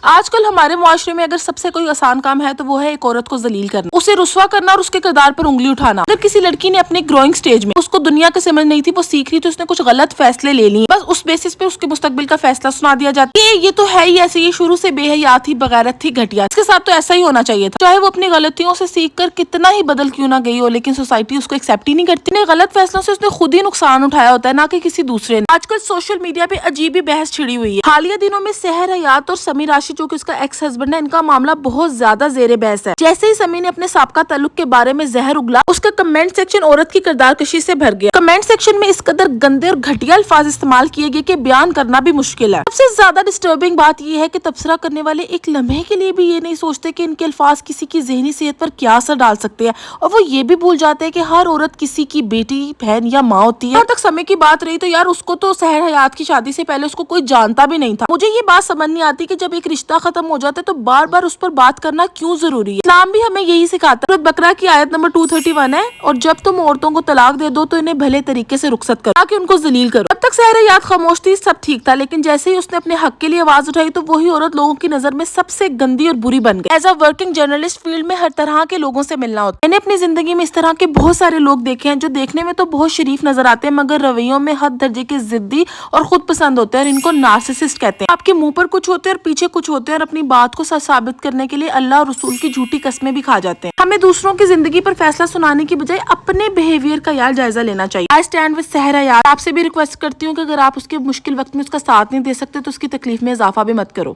آج کل ہمارے معاشرے میں اگر سب سے کوئی آسان کام ہے تو وہ ہے ایک عورت کو ذلیل کرنا، اسے رسوا کرنا اور اس کے کردار پر انگلی اٹھانا۔ اگر کسی لڑکی نے اپنے گروئنگ سٹیج میں اس کو دنیا کی سمجھ نہیں تھی، وہ سیکھ رہی تو اس نے کچھ غلط فیصلے لے لیے، بس اس بیسس پہ اس کے مستقبل کا فیصلہ سنا دیا جاتا ہے۔ یہ تو ہے ہی ایسے، یہ شروع سے بے حیا تھی، بغیرت تھی، گھٹیا۔ اس کے ساتھ تو ایسا ہی ہونا چاہیے تھا، چاہے وہ اپنی غلطیوں سے سیکھ کر کتنا ہی بدل کیوں نہ گئی ہو، لیکن سوسائٹی اس کو ایکسیپٹ ہی نہیں کرتی۔ اپنے غلط فیصلوں سے اس نے خود ہی نقصان اٹھایا ہوتا ہے، نہ کہ کسی دوسرے نے۔ آج کل سوشل میڈیا پہ عجیب ہی بحث چھڑی ہوئی ہے۔ حالیہ دنوں میں سحر حیات اور سمی راشد جو کہ اس کا ایکس ہسبینڈ ہے، ان کا معاملہ بہت زیادہ زیر بحث ہے۔ جیسے ہی سمی نے اپنے سابقہ تعلق کے بارے میں زہر اگلا، اس کا کمنٹ سیکشن عورت کی کردار کشی سے بھر گیا۔ کمنٹ سیکشن میں اس قدر گندے اور گھٹیا الفاظ استعمال کیے گئے کہ بیان کرنا بھی مشکل ہے۔ سب سے زیادہ ڈسٹربنگ بات یہ ہے کہ تبصرہ کرنے والے ایک لمحے کے لیے بھی یہ نہیں سوچتے کہ ان کے الفاظ کسی کی ذہنی صحت پر کیا اثر ڈال سکتے ہیں، اور وہ یہ بھی بھول جاتے ہیں کہ ہر عورت کسی کی بیٹی، بہن یا ماں ہوتی ہے۔ جہاں تک سمی کی بات رہی تو یار اس کو تو سحر حیات کی شادی سے پہلے اس کو کوئی جانتا بھی نہیں تھا۔ مجھے یہ بات سمجھ نہیں آتی کہ جب ایک رشتہ ختم ہو جاتا ہے تو بار بار اس پر بات کرنا کیوں ضروری ہے۔ اسلام بھی ہمیں یہی سکھاتا ہے۔ سورۃ بقرہ کی آیت نمبر 231 ہے، اور جب تم عورتوں کو طلاق دے دو تو انہیں بھلے طریقے سے رخصت کرو، تاکہ ان کو ذلیل کرو۔ جب تک سحر حیات خاموش تھی سب ٹھیک تھا، لیکن جیسے ہی اس نے اپنے حق کے لیے آواز اٹھائی تو وہی عورت لوگوں کی نظر میں سب سے گندی اور بری بن گئی۔ As a working journalist field میں ہر طرح کے لوگوں سے ملنا ہوتا ہے۔ میں نے اپنی زندگی میں اس طرح کے بہت سارے لوگ دیکھے ہیں جو دیکھنے میں تو بہت شریف نظر آتے ہیں، مگر رویوں میں حد درجے کے ضدی اور خود پسند ہوتے ہیں، اور ان کو نارسسسٹ کہتے ہیں۔ آپ کے منہ پر کچھ ہوتے ہیں اور پیچھے کچھ ہوتے ہیں، اور اپنی بات کو سچ ثابت کرنے کے لیے اللہ اور رسول کی جھوٹی قسمیں بھی کھا جاتے ہیں۔ ہمیں دوسروں کی زندگی پر فیصلہ سنانے کی بجائے اپنے بیہیویئر کا یار جائزہ لینا چاہیے۔ I stand with سحر حیات۔ آپ سے بھی ریکویسٹ کرتی ہوں کہ اگر آپ اس کے مشکل وقت میں اس کا ساتھ نہیں دے سکتے تو اس کی تکلیف میں اضافہ بھی مت کرو۔